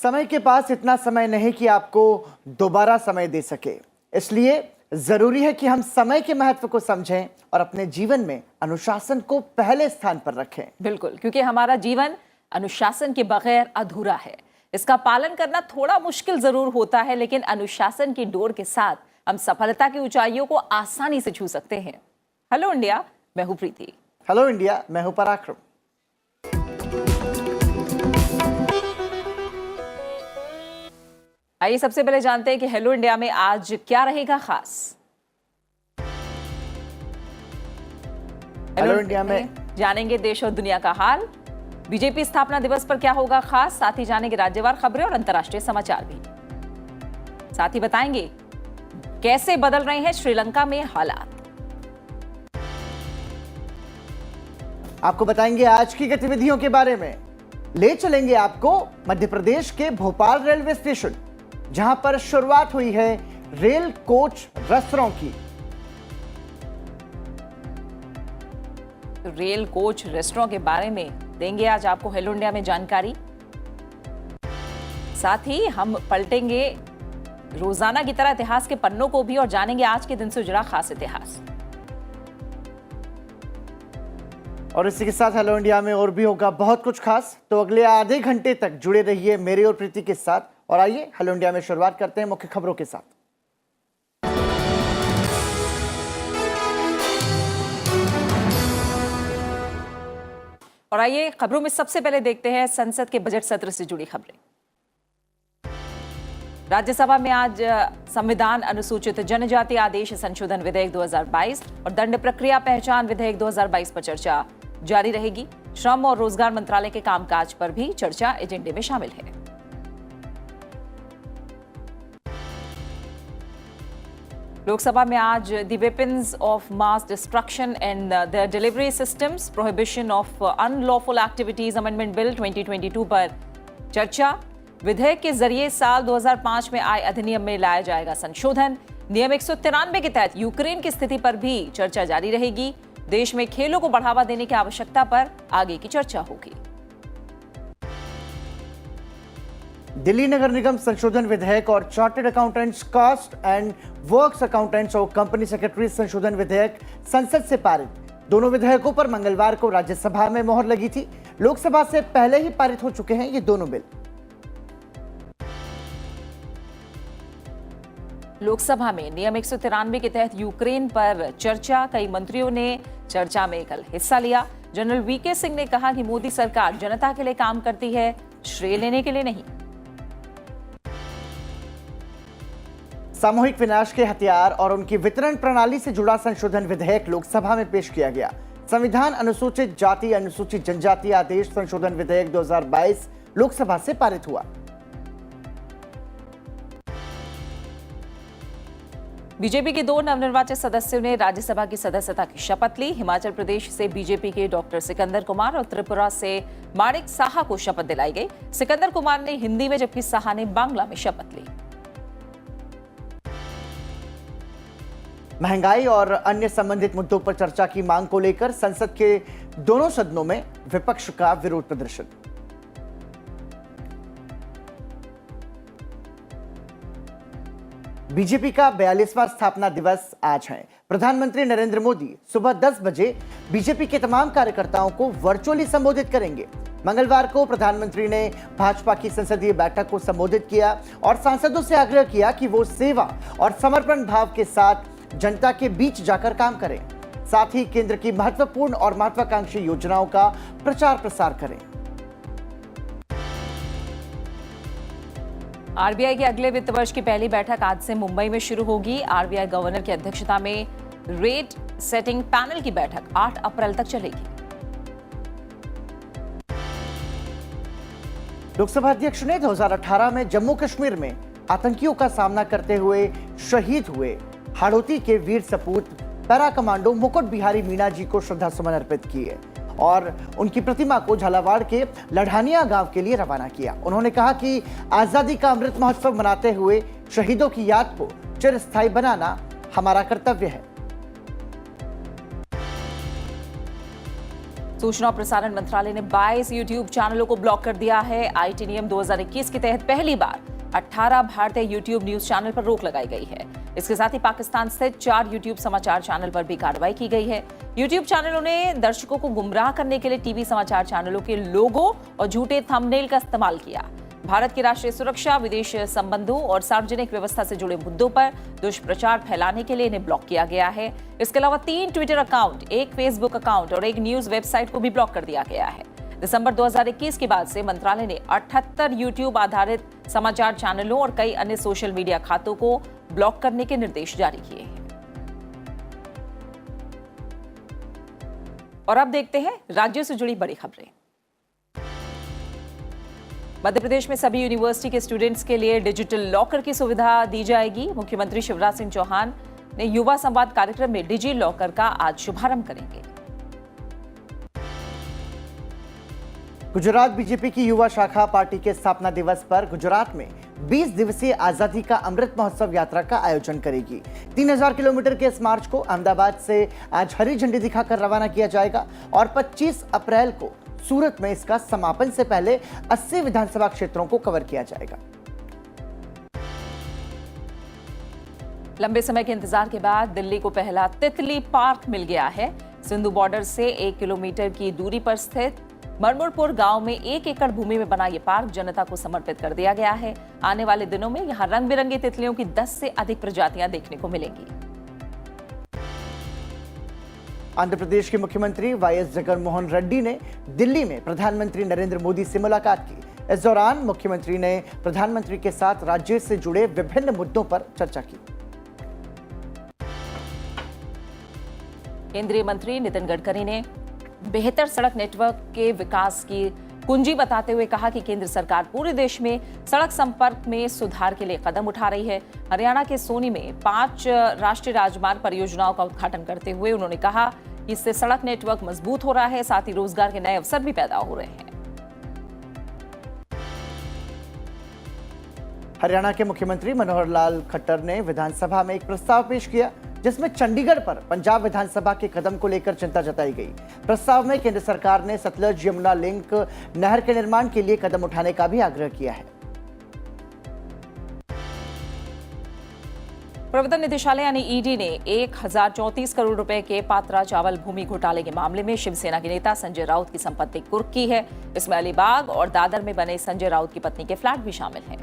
समय के पास इतना समय नहीं कि आपको दोबारा समय दे सके, इसलिए जरूरी है कि हम समय के महत्व को समझें और अपने जीवन में अनुशासन को पहले स्थान पर रखें। बिल्कुल, क्योंकि हमारा जीवन अनुशासन के बगैर अधूरा है। इसका पालन करना थोड़ा मुश्किल जरूर होता है, लेकिन अनुशासन की डोर के साथ हम सफलता की ऊंचाइयों को आसानी से छू सकते हैं। हेलो इंडिया, मैं हूं प्रीति। हेलो इंडिया, मैं हूं पराक्रम। आइए सबसे पहले जानते हैं कि हेलो इंडिया में आज क्या रहेगा खास। हेलो इंडिया में जानेंगे देश और दुनिया का हाल, बीजेपी स्थापना दिवस पर क्या होगा खास, साथ ही जानेंगे राज्यवार खबरें और अंतर्राष्ट्रीय समाचार भी। साथ ही बताएंगे कैसे बदल रहे हैं श्रीलंका में हालात। आपको बताएंगे आज की गतिविधियों के बारे में। ले चलेंगे आपको मध्य प्रदेश के भोपाल रेलवे स्टेशन, जहां पर शुरुआत हुई है रेल कोच रेस्तरां की। रेल कोच रेस्टोरेंट के बारे में देंगे आज आपको हेलो इंडिया में जानकारी। साथ ही हम पलटेंगे रोजाना की तरह इतिहास के पन्नों को भी और जानेंगे आज के दिन से जुड़ा खास इतिहास। और इसी के साथ हेलो इंडिया में और भी होगा बहुत कुछ खास, तो अगले आधे घंटे तक जुड़े रहिए मेरे और प्रीति के साथ। और आइए हेलो इंडिया में शुरुआत करते हैं मुख्य खबरों के साथ। और आइए खबरों में सबसे पहले देखते हैं संसद के बजट सत्र से जुड़ी खबरें। राज्यसभा में आज संविधान अनुसूचित जनजाति आदेश संशोधन विधेयक 2022 और दंड प्रक्रिया पहचान विधेयक 2022 पर चर्चा जारी रहेगी। श्रम और रोजगार मंत्रालय के कामकाज पर भी चर्चा एजेंडे में शामिल है। लोकसभा में आज the weapons of mass destruction and there delivery systems prohibition of unlawful activities amendment bill 2022 पर चर्चा। विधेयक के जरिए साल 2005 में आए अधिनियम में लाया जाएगा संशोधन। नियम 193 के तहत यूक्रेन की स्थिति पर भी चर्चा जारी रहेगी। देश में खेलों को बढ़ावा देने की आवश्यकता पर आगे की चर्चा होगी। दिल्ली नगर निगम संशोधन विधेयक और chartered accountants cost and works accountants और कंपनी सेक्रेटरी संशोधन विधेयक संसद से पारित। दोनों विधेयकों पर मंगलवार को राज्यसभा में मोहर लगी थी। लोकसभा से पहले ही पारित हो चुके हैं ये दोनों बिल। लोकसभा में नियम 193 के तहत यूक्रेन पर चर्चा। कई मंत्रियों ने चर्चा में कल हिस्सा लिया। जनरल वीके सिंह ने कहा कि मोदी सरकार जनता के लिए काम करती है, श्रेय लेने के लिए नहीं। सामूहिक विनाश के हथियार और उनकी वितरण प्रणाली से जुड़ा संशोधन विधेयक लोकसभा में पेश किया गया। संविधान अनुसूचित जाति अनुसूचित जनजाति आदेश संशोधन विधेयक 2022 लोकसभा से पारित हुआ। बीजेपी के दो नवनिर्वाचित सदस्यों ने राज्यसभा की सदस्यता की शपथ ली। हिमाचल प्रदेश से बीजेपी के डॉक्टर सिकंदर कुमार और त्रिपुरा से माणिक साहा को शपथ दिलाई गई। सिकंदर कुमार ने हिंदी में जबकि साहा ने बांग्ला में शपथ ली। महंगाई और अन्य संबंधित मुद्दों पर चर्चा की मांग को लेकर संसद के दोनों सदनों में विपक्ष का विरोध प्रदर्शन। बीजेपी का 42वां स्थापना दिवस आज है। प्रधानमंत्री नरेंद्र मोदी सुबह 10 बजे बीजेपी के तमाम कार्यकर्ताओं को वर्चुअली संबोधित करेंगे। मंगलवार को प्रधानमंत्री ने भाजपा की संसदीय बैठक को संबोधित किया और सांसदों से आग्रह किया कि वो सेवा और समर्पण भाव के साथ जनता के बीच जाकर काम करें। साथ ही केंद्र की महत्वपूर्ण और महत्वाकांक्षी योजनाओं का प्रचार प्रसार करें। आरबीआई के अगले वित्त वर्ष की पहली बैठक आज से मुंबई में शुरू होगी। आरबीआई गवर्नर की अध्यक्षता में रेट सेटिंग पैनल की बैठक 8 अप्रैल तक चलेगी। लोकसभा अध्यक्ष ने 2018 में जम्मू कश्मीर में आतंकियों का सामना करते हुए शहीद हुए हाड़ौती के वीर सपूत पैरा कमांडो मुकुट बिहारी मीणा जी को श्रद्धासुमन अर्पित किए और उनकी प्रतिमा को झालावाड़ के लढ़ानिया गांव के लिए रवाना किया। उन्होंने कहा कि आजादी का अमृत महोत्सव मनाते हुए शहीदों की याद को चिरस्थायी बनाना हमारा कर्तव्य है। सूचना और प्रसारण मंत्रालय ने 22 यूट्यूब चैनलों को ब्लॉक कर दिया है। आईटी नियम 2021 के तहत पहली बार 18 भारतीय यूट्यूब न्यूज चैनल पर रोक लगाई गई है। इसके साथ ही पाकिस्तान स्थित 4 यूट्यूब समाचार चैनल पर भी कार्रवाई की गई है। यूट्यूब चैनलों ने दर्शकों को गुमराह करने के लिए टीवी समाचार चैनलों के लोगो और झूठे थंबनेल का इस्तेमाल किया। भारत की राष्ट्रीय सुरक्षा, विदेश संबंधों और सार्वजनिक व्यवस्था से जुड़े मुद्दों पर दुष्प्रचार फैलाने के लिए इन्हें ब्लॉक किया गया है। इसके अलावा 3 ट्विटर अकाउंट, 1 फेसबुक अकाउंट और 1 न्यूज वेबसाइट को भी ब्लॉक कर दिया गया है। दिसंबर 2021 के बाद से मंत्रालय ने 78 यूट्यूब आधारित समाचार चैनलों और कई अन्य सोशल मीडिया खातों को ब्लॉक करने के निर्देश जारी किए हैं। और अब देखते हैं राज्यों से जुड़ी बड़ी खबरें। मध्य प्रदेश में सभी यूनिवर्सिटी के स्टूडेंट्स के लिए डिजिटल लॉकर की सुविधा दी जाएगी। मुख्यमंत्री शिवराज सिंह चौहान ने युवा संवाद कार्यक्रम में डिजी लॉकर का आज शुभारंभ करेंगे। गुजरात बीजेपी की युवा शाखा पार्टी के स्थापना दिवस पर गुजरात में 20 दिवसीय आजादी का अमृत महोत्सव यात्रा का आयोजन करेगी। 3000 किलोमीटर के इस मार्च को अहमदाबाद से आज हरी झंडी दिखाकर रवाना किया जाएगा और 25 अप्रैल को सूरत में इसका समापन से पहले 80 विधानसभा क्षेत्रों को कवर किया जाएगा। लंबे समय के इंतजार के बाद दिल्ली को पहला तितली पार्क मिल गया है। सिंधु बॉर्डर से 1 किलोमीटर की दूरी पर स्थित मरमुरपुर गांव में 1 एकड़ भूमि में बना ये पार्क जनता को समर्पित कर दिया गया है। आने वाले दिनों में यहां रंग बिरंगी तितलियों की 10 से अधिक प्रजातियां देखने को मिलेंगी। आंध्र प्रदेश के मुख्यमंत्री वाईएस जगनमोहन रेड्डी ने दिल्ली में प्रधानमंत्री नरेंद्र मोदी से मुलाकात की। इस दौरान मुख्यमंत्री ने प्रधानमंत्री के साथ राज्य से जुड़े विभिन्न मुद्दों पर चर्चा की। केंद्रीय मंत्री नितिन गडकरी ने बेहतर सड़क नेटवर्क के विकास की कुंजी बताते हुए कहा कि केंद्र सरकार पूरे देश में सड़क संपर्क में सुधार के लिए कदम उठा रही है। हरियाणा के सोनी में 5 राष्ट्रीय राजमार्ग परियोजनाओं का उद्घाटन करते हुए उन्होंने कहा कि इससे सड़क नेटवर्क मजबूत हो रहा है, साथ ही रोजगार के नए अवसर भी पैदा हो रहे हैं। हरियाणा के मुख्यमंत्री मनोहर लाल खट्टर ने विधानसभा में एक प्रस्ताव पेश किया जिसमें चंडीगढ़ पर पंजाब विधानसभा के कदम को लेकर चिंता जताई गई। प्रस्ताव में केंद्र सरकार ने सतलज यमुना लिंक नहर के निर्माण के लिए कदम उठाने का भी आग्रह किया है। प्रवर्तन निदेशालय यानी ईडी ने 1034 करोड़ रुपए के पात्रा चावल भूमि घोटाले के मामले में शिवसेना के नेता संजय राउत की संपत्ति कुर्क की है। इसमें अलीबाग और दादर में बने संजय राउत की पत्नी के फ्लैट भी शामिल हैं।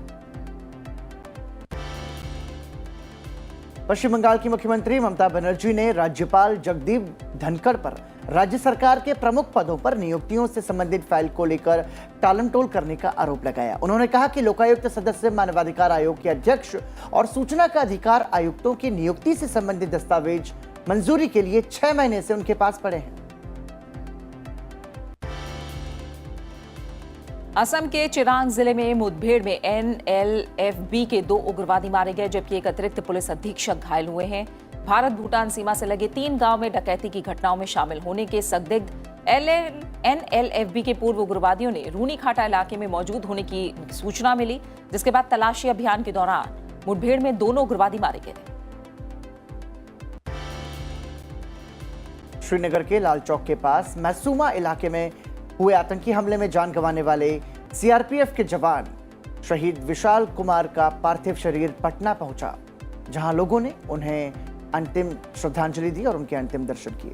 पश्चिम बंगाल की मुख्यमंत्री ममता बनर्जी ने राज्यपाल जगदीप धनखड़ पर राज्य सरकार के प्रमुख पदों पर नियुक्तियों से संबंधित फाइल को लेकर टालमटोल करने का आरोप लगाया। उन्होंने कहा कि लोकायुक्त सदस्य, मानवाधिकार आयोग के अध्यक्ष और सूचना का अधिकार आयुक्तों की नियुक्ति से संबंधित दस्तावेज मंजूरी के लिए 6 महीने से उनके पास पड़े हैं। असम के चिरांग जिले में मुठभेड़ में एनएलएफबी के 2 उग्रवादी मारे गए, जबकि एक अतिरिक्त पुलिस अधीक्षक घायल हुए हैं। भारत भूटान सीमा से लगे 3 गांव में डकैती की घटनाओं में शामिल होने के संदिग्ध एनएलएफबी के पूर्व उग्रवादियों ने रूनी खाटा इलाके में मौजूद होने की सूचना मिली, जिसके बाद तलाशी अभियान के दौरान मुठभेड़ में दोनों उग्रवादी मारे गए। श्रीनगर के लाल चौक के पास मैसूमा इलाके में हुए आतंकी हमले में जान गंवाने वाले सीआरपीएफ के जवान शहीद विशाल कुमार का पार्थिव शरीर पटना पहुंचा, जहां लोगों ने उन्हें अंतिम श्रद्धांजलि दी और उनके अंतिम दर्शन किए।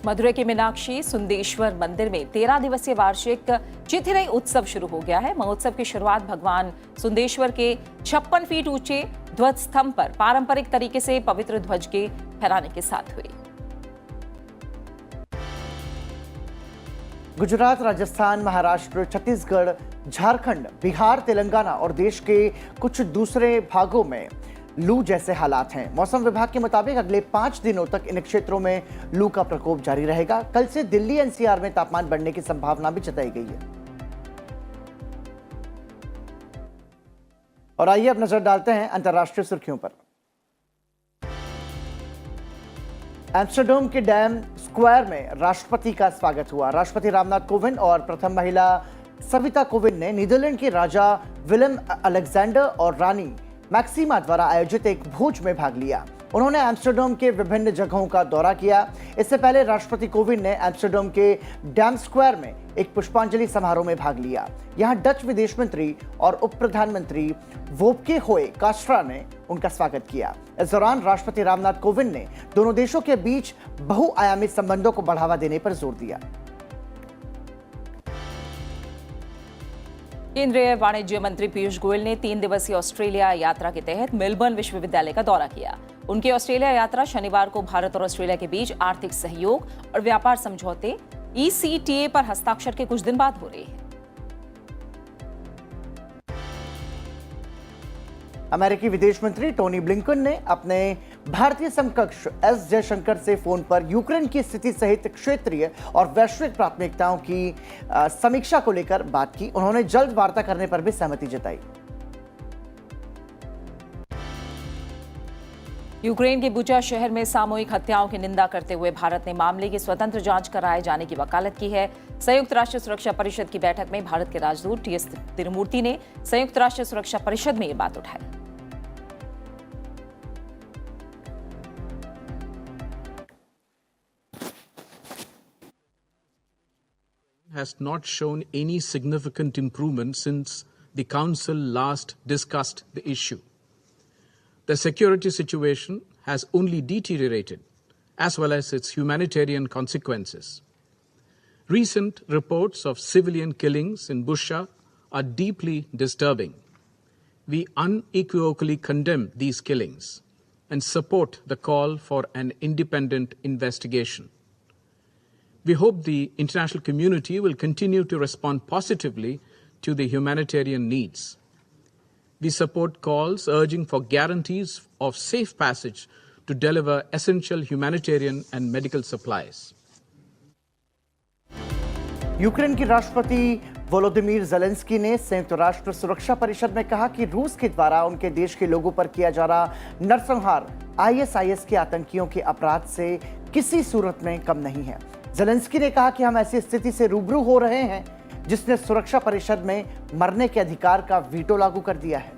मदुरै के मीनाक्षी सुंदेश्वर मंदिर में 13 दिवसीय वार्षिक चिथिरई उत्सव शुरू हो गया है। महोत्सव की शुरुआत भगवान सुंदेश्वर के 56 फीट ऊंचे ध्वज स्तंभ पर पारंपरिक तरीके से पवित्र ध्वज के फहराने के साथ हुई। गुजरात, राजस्थान, महाराष्ट्र, छत्तीसगढ़, झारखंड, बिहार, तेलंगाना और देश के कुछ दूसरे भागों में लू जैसे हालात हैं। मौसम विभाग के मुताबिक अगले 5 दिनों तक इन क्षेत्रों में लू का प्रकोप जारी रहेगा। कल से दिल्ली एनसीआर में तापमान बढ़ने की संभावना भी जताई गई है। और आइए अब नजर डालते हैं अंतर्राष्ट्रीय सुर्खियों पर। एम्स्टरडैम के डैम स्क्वायर में राष्ट्रपति का स्वागत हुआ। राष्ट्रपति रामनाथ कोविंद और प्रथम महिला सविता कोविंद ने नीदरलैंड के राजा विलेम अलेक्जेंडर और रानी मैक्सिमा द्वारा आयोजित एक भोज में भाग लिया। उन्होंने एम्स्टर्डम के विभिन्न जगहों का दौरा किया। इससे पहले राष्ट्रपति कोविंद ने एम्स्टर्डम के डैम स्क्वायर में एक पुष्पांजलि समारोह में भाग लिया। यहां डच विदेश मंत्री और उप प्रधानमंत्री वोपके होए कास्ट्रा ने उनका स्वागत किया। इस दौरान राष्ट्रपति रामनाथ कोविंद ने दोनों देशों के बीच बहुआयामी संबंधों को बढ़ावा देने पर जोर दिया। केंद्रीय वाणिज्य मंत्री पीयूष गोयल ने 3 दिवसीय ऑस्ट्रेलिया यात्रा के तहत मेलबर्न विश्वविद्यालय का दौरा किया। उनकी ऑस्ट्रेलिया यात्रा शनिवार को भारत और ऑस्ट्रेलिया के बीच आर्थिक सहयोग और व्यापार समझौते ECTA पर हस्ताक्षर के कुछ दिन बाद हो रही है। अमेरिकी विदेश मंत्री टोनी ब्लिंकन ने अपने भारतीय समकक्ष एस जयशंकर से फोन पर यूक्रेन की स्थिति सहित क्षेत्रीय और वैश्विक प्राथमिकताओं की समीक्षा को लेकर बात की। उन्होंने जल्द वार्ता करने पर भी सहमति जताई। यूक्रेन के बुचा शहर में सामूहिक हत्याओं की निंदा करते हुए भारत ने मामले की स्वतंत्र जांच कराए जाने की वकालत की है। संयुक्त राष्ट्र सुरक्षा परिषद की बैठक में भारत के राजदूत TS तिरुमूर्ति ने संयुक्त राष्ट्र सुरक्षा परिषद में ये बात उठाई। has not shown any significant improvement since the Council last discussed the issue. The security situation has only deteriorated, as well as its humanitarian consequences. Recent reports of civilian killings in Bushehr are deeply disturbing. We unequivocally condemn these killings and support the call for an independent investigation. We hope the international community will continue to respond positively to the humanitarian needs. We support calls urging for guarantees of safe passage to deliver essential humanitarian and medical supplies. Ukraine की राष्ट्रपति Volodymyr Zelensky ने संयुक्त राष्ट्र सुरक्षा परिषद में कहा कि रूस के द्वारा उनके देश के लोगों पर किया जा रहा नरसंहार ISIS के आतंकियों के अपराध से किसी सूरत में कम नहीं है। ज़ेलेंस्की ने कहा कि हम ऐसी स्थिति से रूबरू हो रहे हैं जिसने सुरक्षा परिषद में मरने के अधिकार का वीटो लागू कर दिया है।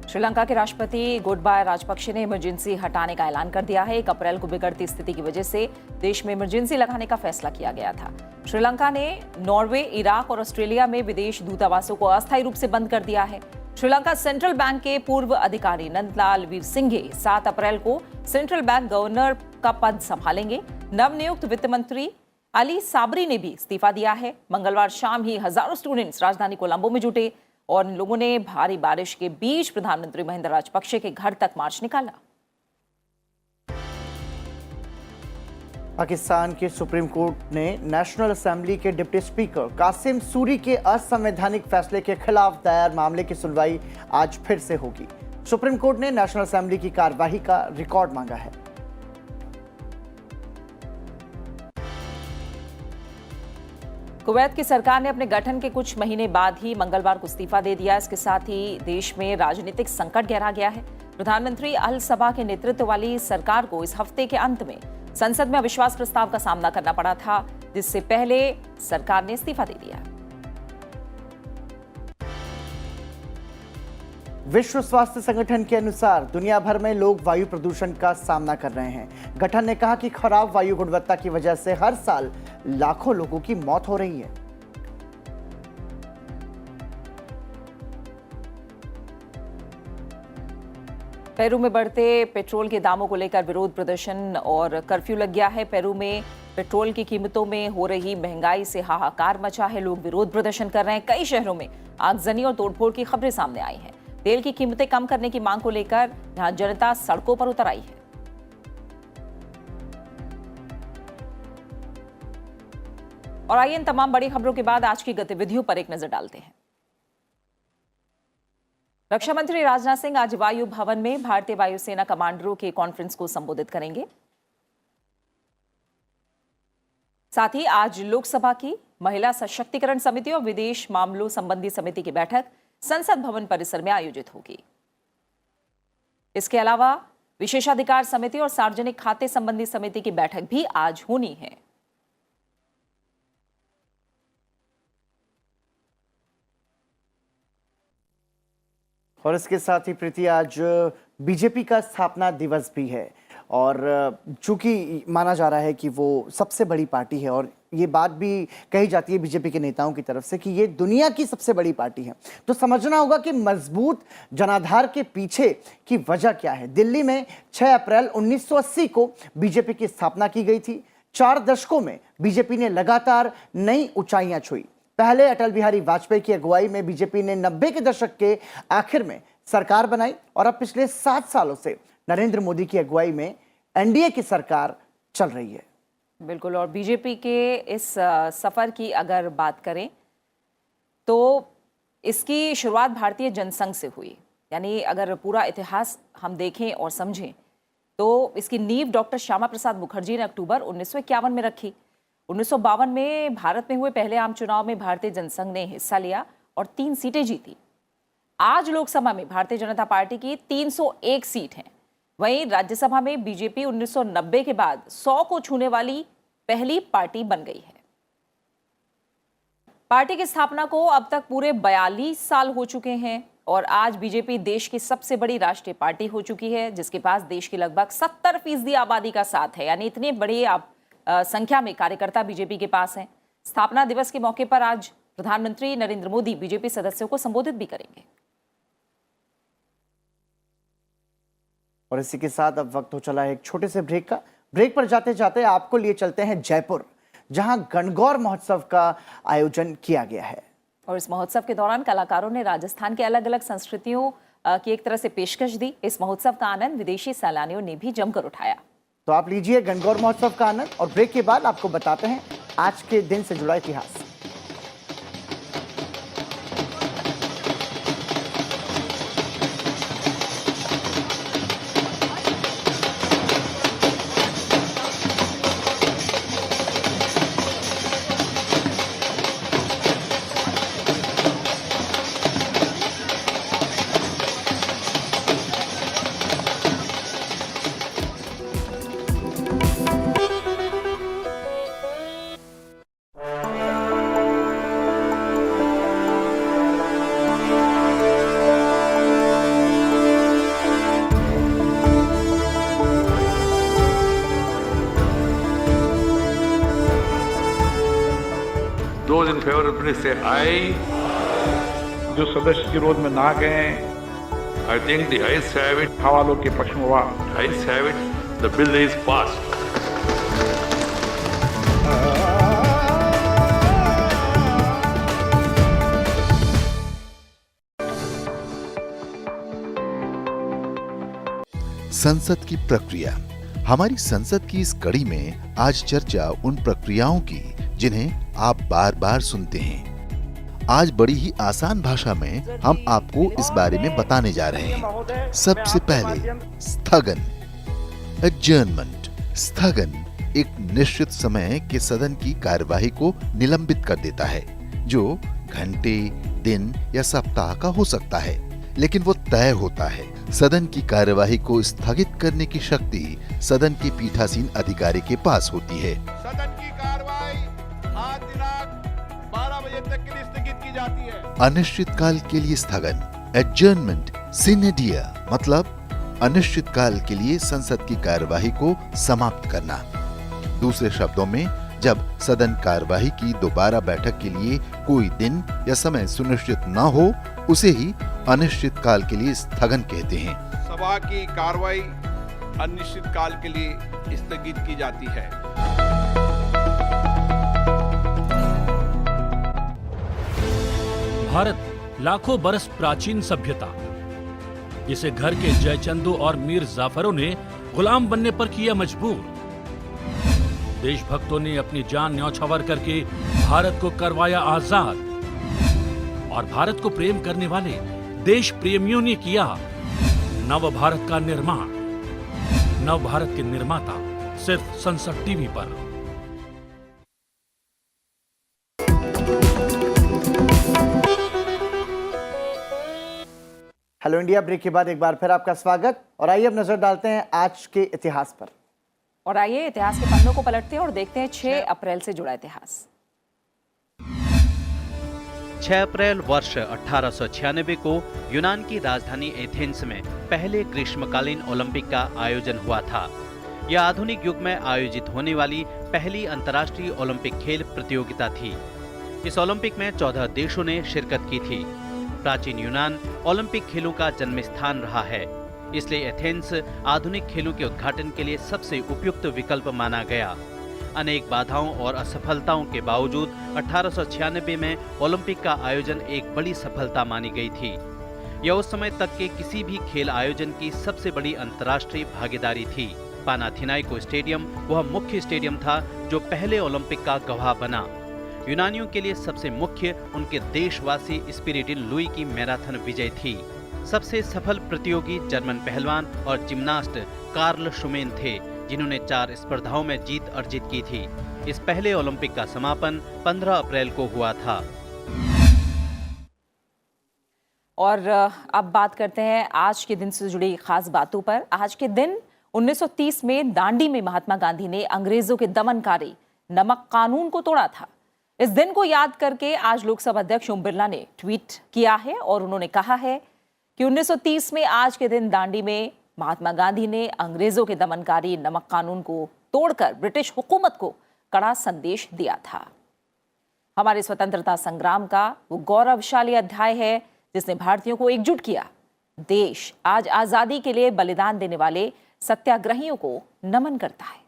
श्रीलंका के राष्ट्रपति गोटबाया राजपक्षे ने इमरजेंसी हटाने का ऐलान कर दिया है। 1 अप्रैल को बिगड़ती स्थिति की वजह से देश में इमरजेंसी लगाने का फैसला किया गया था। श्रीलंका ने नॉर्वे, इराक और ऑस्ट्रेलिया में विदेश दूतावासों को अस्थायी रूप से बंद कर दिया है। श्रीलंका सेंट्रल बैंक के पूर्व अधिकारी नंदलाल वीरसिंघे 7 अप्रैल को सेंट्रल बैंक गवर्नर का पद संभालेंगे। नवनियुक्त वित्त मंत्री अली साबरी ने भी इस्तीफा दिया है। मंगलवार शाम ही हजारों स्टूडेंट्स राजधानी कोलंबो में जुटे और इन लोगों ने भारी बारिश के बीच प्रधानमंत्री महिंदा राजपक्षे के घर तक मार्च निकाला। पाकिस्तान के सुप्रीम कोर्ट ने नेशनल असेंबली के डिप्टी स्पीकर कासिम सूरी के असंवैधानिक फैसले के खिलाफ दायर मामले की सुनवाई आज फिर से होगी। सुप्रीम कोर्ट ने नेशनल असेंबली की कार्यवाही का रिकॉर्ड मांगा है। कुवैत की सरकार ने अपने गठन के कुछ महीने बाद ही मंगलवार को इस्तीफा दे दिया। इसके साथ ही देश में राजनीतिक संकट गहरा गया है। प्रधानमंत्री अल सबा के नेतृत्व वाली सरकार को इस हफ्ते के अंत में संसद में अविश्वास प्रस्ताव का सामना करना पड़ा था, जिससे पहले सरकार ने इस्तीफा दे दिया। विश्व स्वास्थ्य संगठन के अनुसार दुनिया भर में लोग वायु प्रदूषण का सामना कर रहे हैं। गठन ने कहा कि खराब वायु गुणवत्ता की वजह से हर साल लाखों लोगों की मौत हो रही है। पेरू में बढ़ते पेट्रोल के दामों को लेकर विरोध प्रदर्शन और कर्फ्यू लग गया है। पेरू में पेट्रोल की कीमतों में हो रही महंगाई से हाहाकार मचा है। लोग विरोध प्रदर्शन कर रहे हैं। कई शहरों में आगजनी और तोड़फोड़ की खबरें सामने आई हैं। तेल की कीमतें कम करने की मांग को लेकर यहां जनता सड़कों पर उतर आई है। और आइए इन तमाम बड़ी खबरों के बाद आज की गतिविधियों पर एक नजर डालते हैं। रक्षा मंत्री राजनाथ सिंह आज वायु भवन में भारतीय वायुसेना कमांडरों के कॉन्फ्रेंस को संबोधित करेंगे। साथ ही आज लोकसभा की महिला सशक्तिकरण समिति और विदेश मामलों संबंधी समिति की बैठक संसद भवन परिसर में आयोजित होगी। इसके अलावा विशेषाधिकार समिति और सार्वजनिक खाते संबंधी समिति की बैठक भी आज होनी है। और इसके साथ ही प्रीति आज बीजेपी का स्थापना दिवस भी है और चूंकि माना जा रहा है कि वो सबसे बड़ी पार्टी है और ये बात भी कही जाती है बीजेपी के नेताओं की तरफ से कि ये दुनिया की सबसे बड़ी पार्टी है, तो समझना होगा कि मजबूत जनाधार के पीछे की वजह क्या है। दिल्ली में 6 अप्रैल 1980 को बीजेपी की स्थापना की गई थी। 4 दशकों में बीजेपी ने लगातार नई ऊंचाइयां छुई। पहले अटल बिहारी वाजपेयी की अगुवाई में बीजेपी ने 90 के दशक के आखिर में सरकार बनाई और अब पिछले 7 सालों से नरेंद्र मोदी की अगुवाई में एनडीए की सरकार चल रही है। बिल्कुल, और बीजेपी के इस सफ़र की अगर बात करें तो इसकी शुरुआत भारतीय जनसंघ से हुई। यानी अगर पूरा इतिहास हम देखें और समझें तो इसकी नींव डॉक्टर श्यामा प्रसाद मुखर्जी ने अक्टूबर 1951 में रखी। 1952 में भारत में हुए पहले आम चुनाव में भारतीय जनसंघ ने हिस्सा लिया और 3 सीटें जीती। आज लोकसभा में भारतीय जनता पार्टी की 301 सीट हैं। वहीं राज्यसभा में बीजेपी 1990 के बाद 100 को छूने वाली पहली पार्टी बन गई है। पार्टी की स्थापना को अब तक पूरे 42 साल हो चुके हैं और आज बीजेपी देश की सबसे बड़ी राष्ट्रीय पार्टी हो चुकी है, जिसके पास देश की लगभग 70% आबादी का साथ है। यानी इतने बड़े संख्या में कार्यकर्ता बीजेपी के पास हैं। स्थापना दिवस के मौके पर आज प्रधानमंत्री नरेंद्र मोदी बीजेपी सदस्यों को संबोधित भी करेंगे। और इसी के साथ अब वक्त हो चला है एक छोटे से ब्रेक का। ब्रेक पर जाते जाते आपको लिए चलते हैं जयपुर, जहां गणगौर महोत्सव का आयोजन किया गया है। और इस महोत्सव के दौरान कलाकारों ने राजस्थान के अलग अलग संस्कृतियों की एक तरह से पेशकश दी। इस महोत्सव का आनंद विदेशी सैलानियों ने भी जमकर उठाया। तो आप लीजिए गणगौर महोत्सव का आनंद और ब्रेक के बाद आपको बताते हैं आज के दिन से जुड़ा इतिहास। Those in favor of please say aye. जो सदस्य विरोध में ना गए, I think the ayes have it. हवालों के पक्ष में हुआ। Ayes have it. The bill is passed. संसद की प्रक्रिया। हमारी संसद की इस कड़ी में आज चर्चा उन प्रक्रियाओं की जिन्हें आप बार बार सुनते हैं। आज बड़ी ही आसान भाषा में हम आपको इस बारे में बताने जा रहे हैं। सबसे पहले स्थगन, एडजर्नमेंट। स्थगन एक निश्चित समय के सदन की कार्यवाही को निलंबित कर देता है, जो घंटे, दिन या सप्ताह का हो सकता है, लेकिन वो तय होता है। सदन की कार्यवाही को स्थगित करने की शक्ति सदन के पीठासीन अधिकारी के पास होती है। सदन की कार्यवाही आज दिनांक 12 बजे तक के लिए स्थगित की जाती है। अनिश्चित काल के लिए स्थगन, एडजर्नमेंट सिने दिया, मतलब अनिश्चित काल के लिए संसद की कार्यवाही को समाप्त करना। दूसरे शब्दों में, जब सदन कार्यवाही की दोबारा बैठक के लिए कोई दिन या समय सुनिश्चित न हो, उसे ही अनिश्चित काल के लिए स्थगन कहते हैं। सभा की कार्यवाही अनिश्चित काल के लिए स्थगित की जाती है। भारत लाखों बरस प्राचीन सभ्यता, जिसे घर के जयचंदो और मीर जाफरों ने गुलाम बनने पर किया मजबूर। देशभक्तों ने अपनी जान न्यौछावर करके भारत को करवाया आजाद, और भारत को प्रेम करने वाले देश प्रेमियों ने किया नव भारत का निर्माण। नव भारत के निर्माता सिर्फ संसद टीवी पर। हेलो इंडिया ब्रेक के बाद एक बार फिर आपका स्वागत और आइए अब नजर डालते हैं आज के इतिहास पर। और आइए इतिहास के पन्नों को पलटते हैं और देखते हैं 6 अप्रैल से जुड़ा इतिहास। 6 अप्रैल वर्ष 1896 को यूनान की राजधानी एथेंस में पहले ग्रीष्मकालीन ओलंपिक का आयोजन हुआ था। यह आधुनिक युग में आयोजित होने वाली पहली अंतर्राष्ट्रीय ओलंपिक खेल प्रतियोगिता थी। इस ओलंपिक में 14 देशों ने शिरकत की थी। प्राचीन यूनान ओलंपिक खेलों का जन्म स्थान रहा है, इसलिए एथेंस आधुनिक खेलों के उद्घाटन के लिए सबसे उपयुक्त विकल्प माना गया। अनेक बाधाओं और असफलताओं के बावजूद 1896 में ओलंपिक का आयोजन एक बड़ी सफलता मानी गई थी। यह उस समय तक के किसी भी खेल आयोजन की सबसे बड़ी अंतर्राष्ट्रीय भागीदारी थी। पानाथिनाइको स्टेडियम वह मुख्य स्टेडियम था जो पहले ओलंपिक का गवाह बना। यूनानियों के लिए सबसे मुख्य उनके देशवासी स्पिरिडिन लुई की मैराथन विजय थी। सबसे सफल प्रतियोगी जर्मन पहलवान और जिम्नास्ट कार्ल शुमेन थे, जिन्होंने 4 स्पर्धाओं में जीत अर्जित की थी। इस पहले ओलंपिक का समापन 15 अप्रैल को हुआ था। और अब बात करते हैं आज के दिन से जुड़ी खास बातों पर। आज के दिन 1930 में दांडी में महात्मा गांधी ने अंग्रेजों के दमनकारी नमक कानून को तोड़ा था। इस दिन को याद करके आज लोकसभा अध्यक्ष ओम बिरला ने ट्वीट किया है और उन्होंने कहा है कि 1930 में आज के दिन दांडी में महात्मा गांधी ने अंग्रेजों के दमनकारी नमक कानून को तोड़कर ब्रिटिश हुकूमत को कड़ा संदेश दिया था। हमारे स्वतंत्रता संग्राम का वो गौरवशाली अध्याय है जिसने भारतीयों को एकजुट किया। देश आज आजादी के लिए बलिदान देने वाले सत्याग्रहियों को नमन करता है।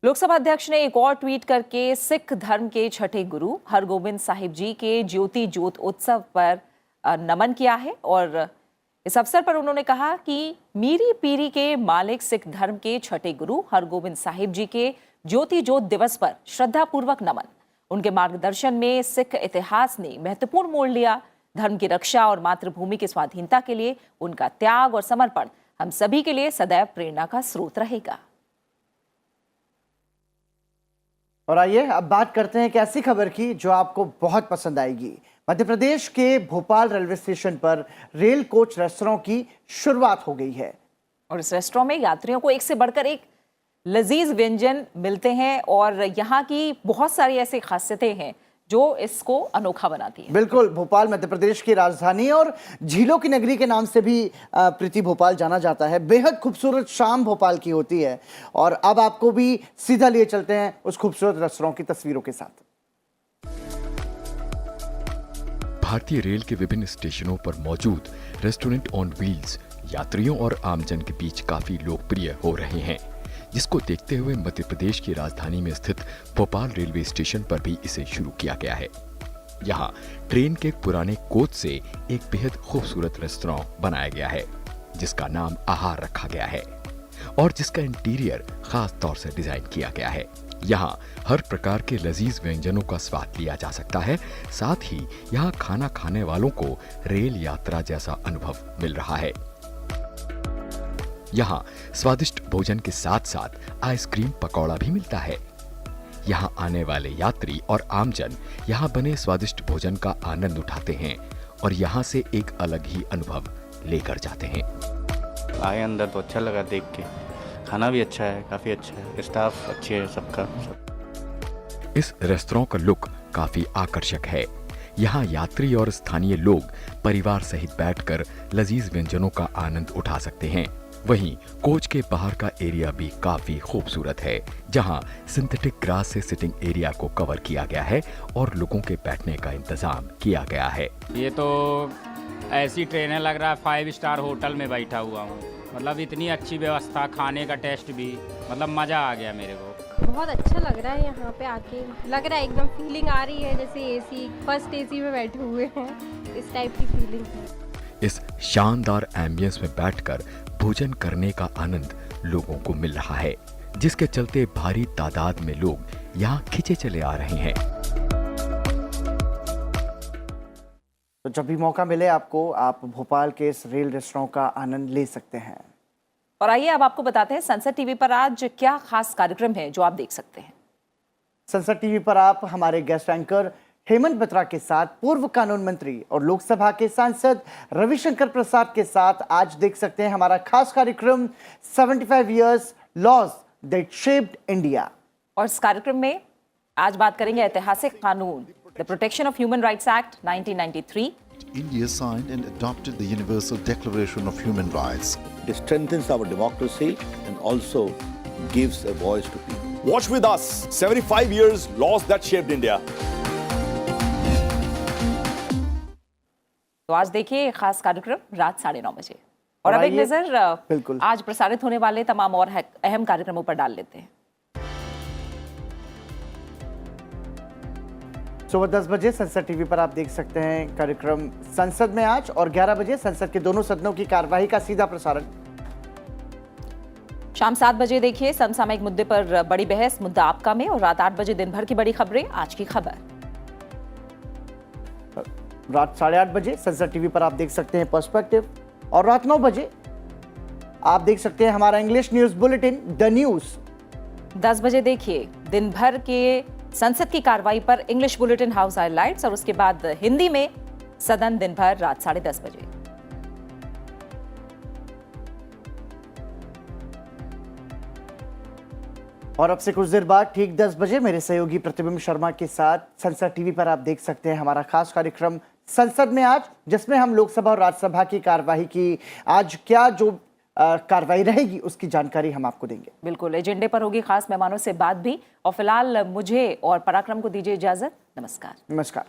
लोकसभा अध्यक्ष ने एक और ट्वीट करके सिख धर्म के छठे गुरु हरगोबिंद साहिब जी के ज्योति ज्योत उत्सव पर नमन किया है और इस अवसर पर उन्होंने कहा कि मीरी पीरी के मालिक सिख धर्म के छठे गुरु हरगोबिंद साहिब जी के ज्योति ज्योत दिवस पर श्रद्धापूर्वक नमन। उनके मार्गदर्शन में सिख इतिहास ने महत्वपूर्ण मोड़ लिया। धर्म की रक्षा और मातृभूमि की स्वाधीनता के लिए उनका त्याग और समर्पण हम सभी के लिए सदैव प्रेरणा का स्रोत रहेगा। और आइए अब बात करते हैं एक ऐसी खबर की जो आपको बहुत पसंद आएगी। मध्य प्रदेश के भोपाल रेलवे स्टेशन पर रेल कोच रेस्तरां की शुरुआत हो गई है और इस रेस्तरां में यात्रियों को एक से बढ़कर एक लजीज व्यंजन मिलते हैं और यहाँ की बहुत सारी ऐसी खासियतें हैं जो इसको अनोखा बनाती है। बिल्कुल, भोपाल मध्य प्रदेश की राजधानी और झीलों की नगरी के नाम से भी प्रीति भोपाल जाना जाता है। बेहद खूबसूरत शाम भोपाल की होती है और अब आपको भी सीधा लिए चलते हैं उस खूबसूरत रेस्तरां की तस्वीरों के साथ। भारतीय रेल के विभिन्न स्टेशनों पर मौजूद रेस्टोरेंट ऑन व्हील्स यात्रियों और आमजन के बीच काफी लोकप्रिय हो रहे हैं, जिसको देखते हुए मध्य प्रदेश की राजधानी में स्थित भोपाल रेलवे स्टेशन पर भी इसे शुरू किया गया है। यहाँ ट्रेन के पुराने कोच से एक बेहद खूबसूरत रेस्तरां बनाया गया है जिसका नाम आहार रखा गया है और जिसका इंटीरियर खास तौर से डिजाइन किया गया है। यहाँ हर प्रकार के लजीज व्यंजनों का स्वाद लिया जा सकता है। साथ ही यहाँ खाना खाने वालों को रेल यात्रा जैसा अनुभव मिल रहा है। यहाँ स्वादिष्ट भोजन के साथ साथ आइसक्रीम पकौड़ा भी मिलता है। यहाँ आने वाले यात्री और आमजन यहाँ बने स्वादिष्ट भोजन का आनंद उठाते हैं और यहाँ से एक अलग ही अनुभव लेकर जाते हैं। आए अंदर तो अच्छा लगा देख के, खाना भी अच्छा है, काफी अच्छा है, स्टाफ अच्छे है सबका। इस रेस्तरां का लुक काफी आकर्षक है। यहाँ यात्री और स्थानीय लोग परिवार सहित बैठकर लजीज व्यंजनों का आनंद उठा सकते हैं। वहीं कोच के बाहर का एरिया भी काफी खूबसूरत है, जहां सिंथेटिक ग्रास से सिटिंग एरिया को कवर किया गया है और लोगों के बैठने का इंतजाम किया गया है। ये तो ऐसी ट्रेन है, लग रहा है 5 स्टार होटल में बैठा हुआ हूँ। मतलब इतनी अच्छी व्यवस्था, खाने का टेस्ट भी, मतलब मज़ा आ गया मेरे को। बहुत अच्छा लग रहा है यहाँ पे आके, लग रहा है एकदम फीलिंग आ रही है जैसे एसी फर्स्ट एसी में बैठे हुए हैं, इस टाइप की फीलिंग है। इस शानदार एम्बियंस में बैठकर भोजन करने का आनंद लोगों को मिल रहा है, जिसके चलते भारी तादाद में लोग यहाँ खिंचे चले आ रहे हैं। तो जब भी मौका मिले आपको, आप भोपाल के इस रेल रेस्तरां का आनंद ले सकते हैं। और आइए अब आपको बताते हैं सनसेट टीवी पर आज क्या खास कार्यक्रम है जो आप देख सकते हैं। सनसेट टीवी पर आप हमारे गेस्ट एंकर हेमंत बत्रा के साथ पूर्व कानून मंत्री और लोकसभा के सांसद रविशंकर प्रसाद के साथ आज देख सकते हैं हमारा खास कार्यक्रम 75 years laws that shaped India. और इस कार्यक्रम में आज बात करेंगे ऐतिहासिक कानून the protection of human rights act 1993. India signed and adopted the Universal Declaration of Human Rights. It strengthens our democracy and also gives a voice to people. Watch with us 75 years laws that shaped India. तो आज देखिए एक खास कार्यक्रम रात 9:30 बजे. और अब एक आइए, नजर बिल्कुल आज प्रसारित होने वाले तमाम और अहम कार्यक्रमों पर डाल लेते हैं. सुबह 10 बजे संसद टीवी पर आप देख सकते हैं कार्यक्रम संसद में आज, और 11 बजे संसद के दोनों सदनों की कार्यवाही का सीधा प्रसारण. शाम 7 बजे देखिए समसामयिक मुद्दे पर बड़ी बहस मुद्दा आपका में, और रात 8 बजे दिन भर की बड़ी खबरें आज की खबर. रात 8:30 बजे संसद टीवी पर आप देख सकते हैं पर्सपेक्टिव, और रात 9 बजे आप देख सकते हैं हमारा English news bulletin the news. 10 बजे देखिए दिन भर के संसद की कार्रवाई पर इंग्लिश बुलेटिन हाउस हाइलाइट्स, और उसके बाद हिंदी में सदन दिन भर रात 10:30 बजे. और अब से कुछ देर बाद ठीक 10 बजे मेरे सहयोगी प्रतिबिंब शर्मा के साथ संसद टीवी पर आप देख सकते हैं हमारा खास कार्यक्रम संसद में आज, जिसमें हम लोकसभा और राज्यसभा की कार्यवाही की आज क्या जो कार्रवाई रहेगी उसकी जानकारी हम आपको देंगे. बिल्कुल एजेंडे पर होगी खास मेहमानों से बात भी, और फिलहाल मुझे और पराक्रम को दीजिए इजाजत. नमस्कार. नमस्कार.